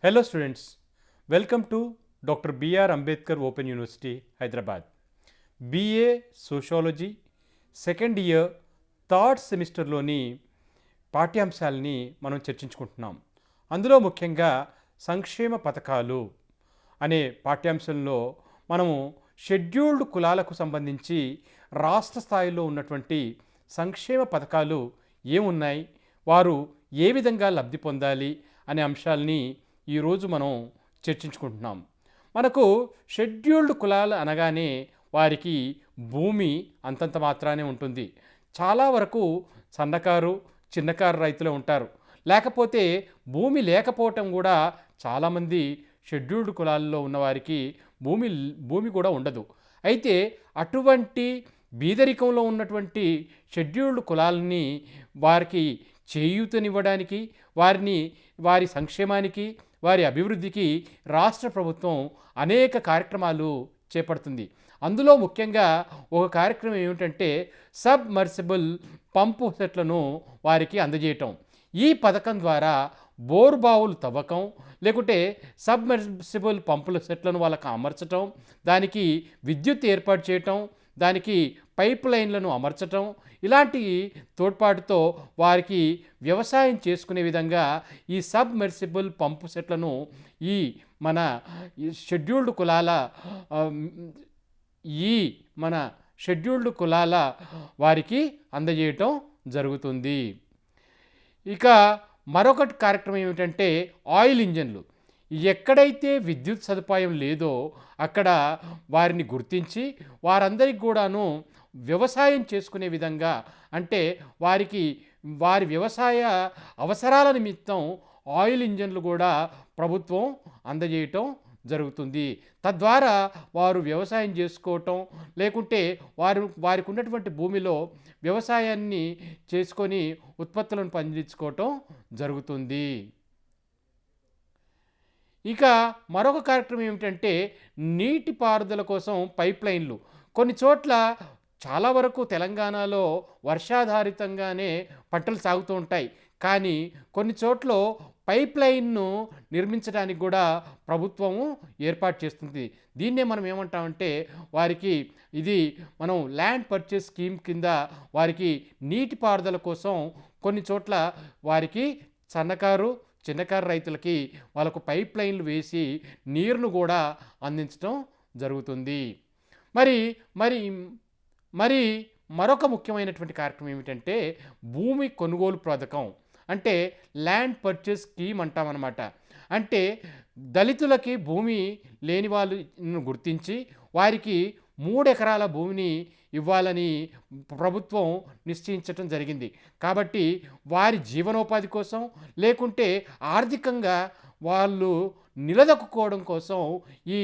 Hello students, welcome to Dr. B.R. Ambedkar Open University, Hyderabad. BA Sociology second year third సెమిస్టర్లోని పాఠ్యాంశాలని మనం చర్చించుకుంటున్నాం. అందులో ముఖ్యంగా సంక్షేమ పథకాలు అనే పాఠ్యాంశంలో మనము షెడ్యూల్డ్ కులాలకు సంబంధించి రాష్ట్ర స్థాయిలో ఉన్నటువంటి సంక్షేమ పథకాలు ఏమున్నాయి, వారు ఏ విధంగా లబ్ధి పొందాలి అనే అంశాలని ఈరోజు మనం చర్చించుకుంటున్నాం. మనకు షెడ్యూల్డ్ కులాలు అనగానే వారికి భూమి అంతంత మాత్రానే ఉంటుంది. చాలా వరకు సన్నకారు చిన్నకారు రైతులే ఉంటారు. లేకపోతే భూమి లేకపోవటం కూడా చాలామంది షెడ్యూల్డ్ కులాల్లో ఉన్నవారికి భూమి కూడా ఉండదు. అయితే అటువంటి బీదరికంలో ఉన్నటువంటి షెడ్యూల్డ్ కులాలని వారికి చేయూతనివ్వడానికి, వారి సంక్షేమానికి, వారి అభివృద్ధికి రాష్ట్ర ప్రభుత్వం అనేక కార్యక్రమాలు చేపడుతుంది. అందులో ముఖ్యంగా ఒక కార్యక్రమం ఏమిటంటే సబ్మర్సిబుల్ పంపు సెట్లను వారికి అందజేయటం. ఈ పథకం ద్వారా బోర్బావులు తవ్వకం, లేకుంటే సబ్మర్సిబుల్ పంపుల సెట్లను వాళ్ళకి అమర్చటం, దానికి విద్యుత్ ఏర్పాటు చేయటం, దానికి పైప్ లైన్లను అమర్చటం, ఇలాంటి తోడ్పాటుతో వారికి వ్యవసాయం చేసుకునే విధంగా ఈ సబ్మెర్సిబుల్ పంపు సెట్లను ఈ మన షెడ్యూల్డ్ కులాల వారికి అందజేయటం జరుగుతుంది. ఇక మరొకటి కార్యక్రమం ఏమిటంటే ఆయిల్ ఇంజన్లు. ఎక్కడైతే విద్యుత్ సదుపాయం లేదో అక్కడ వారిని గుర్తించి వారందరికి కూడాను వ్యవసాయం చేసుకునే విధంగా, అంటే వారి వ్యవసాయ అవసరాల నిమిత్తం ఆయిల్ ఇంజన్లు కూడా ప్రభుత్వం అందజేయటం జరుగుతుంది. తద్వారా వారు వ్యవసాయం చేసుకోవటం, లేకుంటే వారికి ఉన్నటువంటి భూమిలో వ్యవసాయాన్ని చేసుకొని ఉత్పత్తులను పండించుకోవటం జరుగుతుంది. ఇక మరొక కార్యక్రమం ఏమిటంటే నీటిపారుదల కోసం పైప్ లైన్లు. కొన్ని చోట్ల చాలా వరకు తెలంగాణలో వర్షాధారితంగానే పంటలు సాగుతూ ఉంటాయి. కానీ కొన్ని చోట్ల పైప్ లైన్ను నిర్మించడానికి కూడా ప్రభుత్వము ఏర్పాటు చేస్తుంది. దీన్నే మనం ఏమంటామంటే మనం ల్యాండ్ పర్చేస్ స్కీమ్ కింద వారికి నీటిపారుదల కోసం కొన్ని చోట్ల వారికి సన్నకారు చిన్నకారు రైతులకి వాళ్ళకు పైప్ లైన్లు వేసి నీరును కూడా అందించడం జరుగుతుంది. మరి మరొక ముఖ్యమైనటువంటి కార్యక్రమం ఏమిటంటే భూమి కొనుగోలు పథకం, అంటే ల్యాండ్ పర్చేస్ స్కీమ్ అంటామన్నమాట. అంటే దళితులకి భూమి లేని వాళ్ళను గుర్తించి వారికి 3 ఎకరాల భూమిని ఇవ్వాలని ప్రభుత్వం నిశ్చయించటం జరిగింది. కాబట్టి వారి జీవనోపాధి కోసం, లేకుంటే ఆర్థికంగా వాళ్ళు నిలదొక్కుకోవడం కోసం ఈ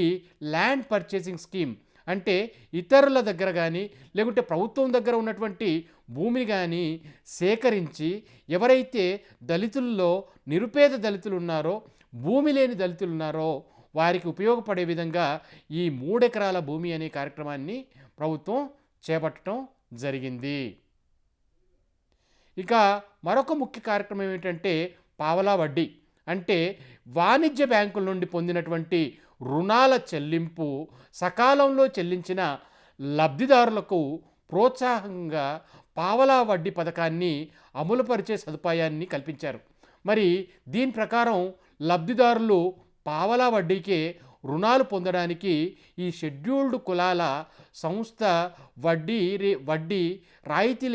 ల్యాండ్ పర్చేసింగ్ స్కీమ్, అంటే ఇతరుల దగ్గర కానీ లేకుంటే ప్రభుత్వం దగ్గర ఉన్నటువంటి భూమిని కానీ సేకరించి ఎవరైతే దళితుల్లో నిరుపేద దళితులు ఉన్నారో, భూమి లేని దళితులు ఉన్నారో వారికి ఉపయోగపడే విధంగా ఈ 3 ఎకరాల భూమి అనే కార్యక్రమాన్ని ప్రభుత్వం చేపట్టడం జరిగింది. ఇక మరొక ముఖ్య కార్యక్రమం ఏమిటంటే పావలా వడ్డీ. అంటే వాణిజ్య బ్యాంకుల నుండి పొందినటువంటి రుణాల చెల్లింపు సకాలంలో చెల్లించిన లబ్ధిదారులకు ప్రోత్సాహంగా పావలా వడ్డీ పథకాన్ని అమలుపరిచే సదుపాయాన్ని కల్పించారు. మరి దీని ప్రకారం లబ్ధిదారులు పావలా వడ్డీకే రుణాలు పొందడానికి ఈ షెడ్యూల్డ్ కులాల సంస్థ వడ్డీ రాయితీ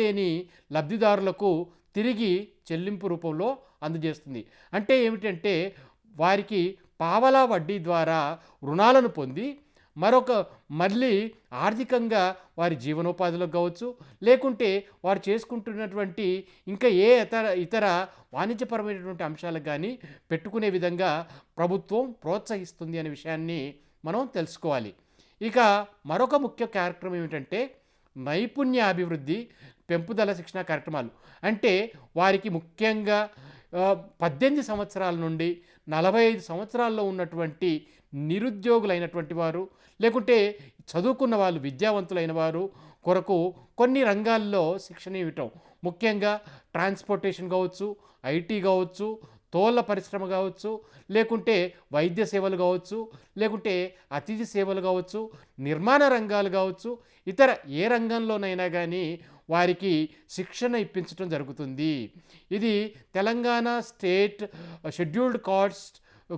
లేని లబ్ధిదారులకు తిరిగి చెల్లింపు రూపంలో అందజేస్తుంది. అంటే ఏమిటంటే వారికి పావలా వడ్డీ ద్వారా రుణాలను పొంది మళ్ళీ ఆర్థికంగా వారి జీవనోపాధిలో కావచ్చు, లేకుంటే వారు చేసుకుంటున్నటువంటి ఇంకా ఇతర వాణిజ్యపరమైనటువంటి అంశాలకు కానీ పెట్టుకునే విధంగా ప్రభుత్వం ప్రోత్సహిస్తుంది అనే విషయాన్ని మనం తెలుసుకోవాలి. ఇక మరొక ముఖ్య కార్యక్రమం ఏమిటంటే నైపుణ్య అభివృద్ధి పెంపుదల శిక్షణ కార్యక్రమాలు. అంటే వారికి ముఖ్యంగా 18 సంవత్సరాల నుండి 45 సంవత్సరాల్లో ఉన్నటువంటి నిరుద్యోగులైనటువంటి వారు, లేకుంటే చదువుకున్న వాళ్ళు, విద్యావంతులైన వారు కొరకు కొన్ని రంగాల్లో శిక్షణ ఇవ్వటం. ముఖ్యంగా ట్రాన్స్పోర్టేషన్ కావచ్చు, ఐటీ కావచ్చు, తోళ్ళ పరిశ్రమ కావచ్చు, లేకుంటే వైద్య సేవలు కావచ్చు, లేకుంటే అతిథి సేవలు కావచ్చు, నిర్మాణ రంగాలు కావచ్చు, ఇతర ఏ రంగంలోనైనా కానీ వారికి శిక్షణ ఇప్పించడం జరుగుతుంది. ఇది Telangana state scheduled cost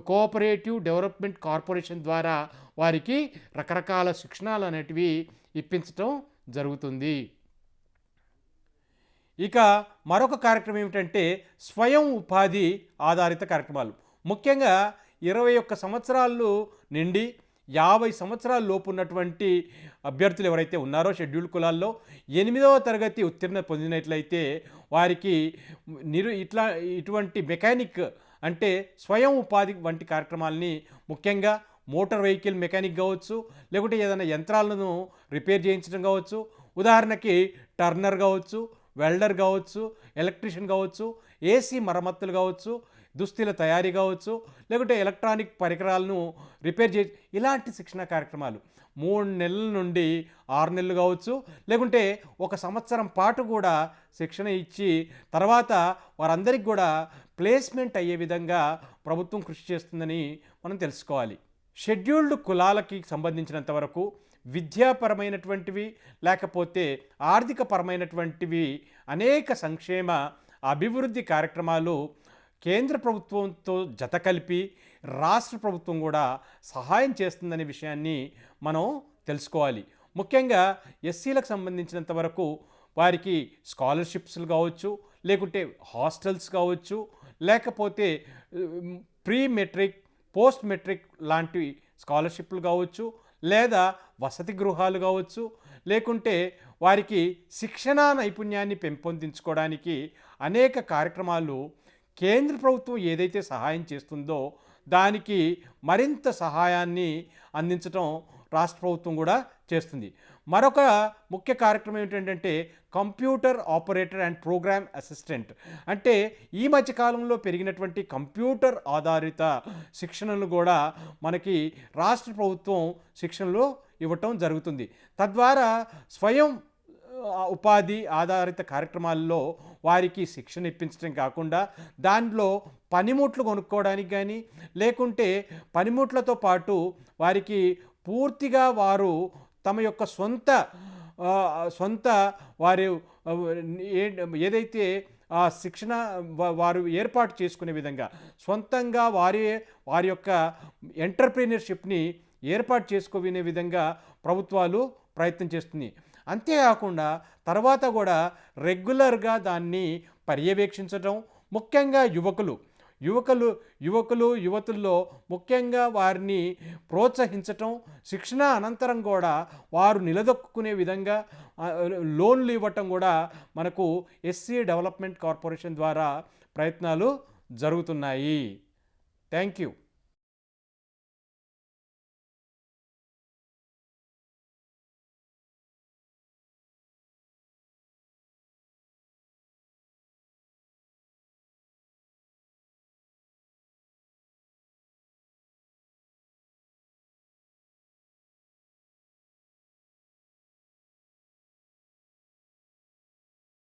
cooperative development corporation ద్వారా వారికి రకరకాల శిక్షణలు అనేటివి ఇప్పించటం జరుగుతుంది. ఇక మరొక కార్యక్రమం ఏమిటంటే స్వయం ఉపాధి ఆధారిత కార్యక్రమాలు. ముఖ్యంగా 21 సంవత్సరాలు నిండి 50 సంవత్సరాల లోపు ఉన్నటువంటి అభ్యర్థులు ఎవరైతే ఉన్నారో షెడ్యూల్ కులాల్లో 8వ తరగతి ఉత్తీర్ణ పొందినట్లయితే వారికి ఇటువంటి మెకానిక్ అంటే స్వయం ఉపాధి వంటి కార్యక్రమాలని, ముఖ్యంగా మోటార్ వెహికల్ మెకానిక్ కావచ్చు, లేకుంటే ఏదైనా యంత్రాలను రిపేర్ చేయించడం కావచ్చు, ఉదాహరణకి టర్నర్ కావచ్చు, వెల్డర్ కావచ్చు, ఎలక్ట్రీషియన్ కావచ్చు, ఏసీ మరమ్మతులు కావచ్చు, దుస్తుల తయారీ కావచ్చు, లేకుంటే ఎలక్ట్రానిక్ పరికరాలను రిపేర్ చే ఇలాంటి శిక్షణ కార్యక్రమాలు 3 నెలల నుండి 6 నెలలు కావచ్చు, లేకుంటే 1 సంవత్సరం పాటు కూడా శిక్షణ ఇచ్చి తర్వాత వారందరికీ కూడా ప్లేస్మెంట్ అయ్యే విధంగా ప్రభుత్వం కృషి చేస్తుందని మనం తెలుసుకోవాలి. షెడ్యూల్డ్ కులాలకి సంబంధించినంత వరకు విద్యాపరమైనటువంటివి లేకపోతే ఆర్థికపరమైనటువంటివి అనేక సంక్షేమ అభివృద్ధి కార్యక్రమాలు కేంద్ర ప్రభుత్వంతో జత కలిపి రాష్ట్ర ప్రభుత్వం కూడా సహాయం చేస్తుందనే విషయాన్ని మనం తెలుసుకోవాలి. ముఖ్యంగా ఎస్సీలకు సంబంధించినంత వరకు వారికి స్కాలర్షిప్స్లు కావచ్చు, లేకుంటే హాస్టల్స్ కావచ్చు, లేకపోతే ప్రీ మెట్రిక్ పోస్ట్ మెట్రిక్ లాంటి స్కాలర్షిప్లు కావచ్చు, లేదా వసతి గృహాలు కావచ్చు, లేకుంటే వారికి శిక్షణా నైపుణ్యాన్ని పెంపొందించుకోవడానికి అనేక కార్యక్రమాలు కేంద్ర ప్రభుత్వం ఏదైతే సహాయం చేస్తుందో దానికి మరింత సహాయాన్ని అందించడం రాష్ట్ర ప్రభుత్వం కూడా చేస్తుంది. మరొక ముఖ్య కార్యక్రమం ఏంటంటే computer operator and programme assistant. అంటే ఈ మధ్యకాలంలో పెరిగినటువంటి కంప్యూటర్ ఆధారిత శిక్షణలు కూడా మనకి రాష్ట్ర ప్రభుత్వం శిక్షణలు ఇవ్వటం జరుగుతుంది. తద్వారా స్వయం ఉపాధి ఆధారిత కార్యక్రమాల్లో వారికి శిక్షణ ఇప్పించడం కాకుండా దాంట్లో పనిముట్లు కొనుక్కోవడానికి కానీ, లేకుంటే పనిముట్లతో పాటు వారికి పూర్తిగా వారు తమ యొక్క సొంత వారు ఏదైతే శిక్షణ వారు ఏర్పాటు చేసుకునే విధంగా సొంతంగా వారి యొక్క ఎంటర్‌ప్రెన్యూర్‌షిప్‌ని ఏర్పాటు చేసుకునే విధంగా ప్రభుత్వాలు ప్రయత్నం చేస్తుంది. అంతేకాకుండా తర్వాత కూడా రెగ్యులర్గా దాన్ని పర్యవేక్షించడం, ముఖ్యంగా యువతుల్లో ముఖ్యంగా వారిని ప్రోత్సహించటం, శిక్షణ అనంతరం కూడా వారు నిలదొక్కునే విధంగా లోన్లు ఇవ్వటం కూడా మనకు ఎస్సీ డెవలప్మెంట్ కార్పొరేషన్ ద్వారా ప్రయత్నాలు జరుగుతున్నాయి. Thank you.